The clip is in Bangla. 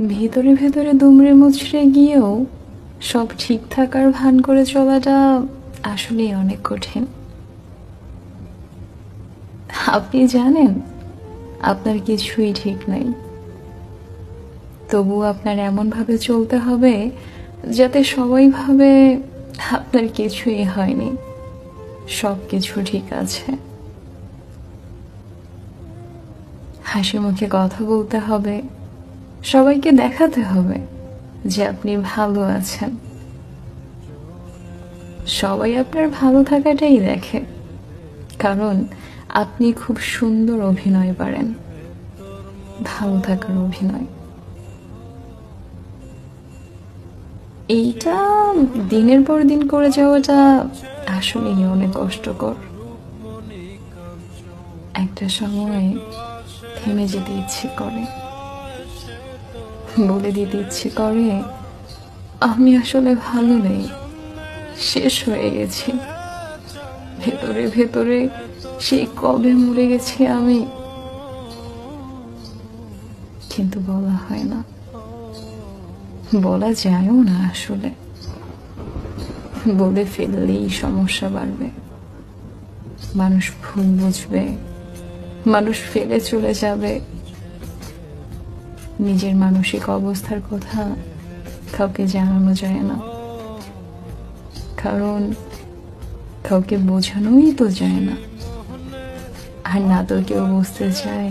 ভেতরে ভেতরে দুমড়ে মুচড়ে গিয়েও সব ঠিক থাকার ভান করে চলাটা আসলেই অনেক কঠিন। আপনি জানেন আপনার কিছুই ঠিক নাই, তবু আপনার এমনভাবে চলতে হবে যাতে সবাই ভাবে আপনার কিছুই হয়নি, সব কিছু ঠিক আছে। হাসি মুখে কথা বলতে হবে, সবাইকে দেখাতে হবে যে আপনি ভালো আছেন। সবাই আপনার ভালো থাকাটাই দেখে, কারণ আপনি খুব সুন্দর অভিনয় পারেন, ভালো থাকার অভিনয়। এইটা দিনের পর দিন করে যাওয়াটা আসলেই অনেক কষ্টকর। একটা সময় থেমে যেতে ইচ্ছে করে, বলে দিতে ইচ্ছে করে আমি আসলে ভালো নেই, শেষ হয়ে গেছি। ভেতরে ভেতরে সেই কবে মরে গেছি আমি, কিন্তু বলা হয় না, বলা যায়ও না আসলে। বলে ফেললেই সমস্যা বাড়বে, মানুষ ভুল বুঝবে, মানুষ ফেলে চলে যাবে। নিজের মানসিক অবস্থার কথা কাউকে জানানো যায় না, কারণ কাউকে বোঝানোই তো যায় না। আর না তো কেউ বুঝতে চায়।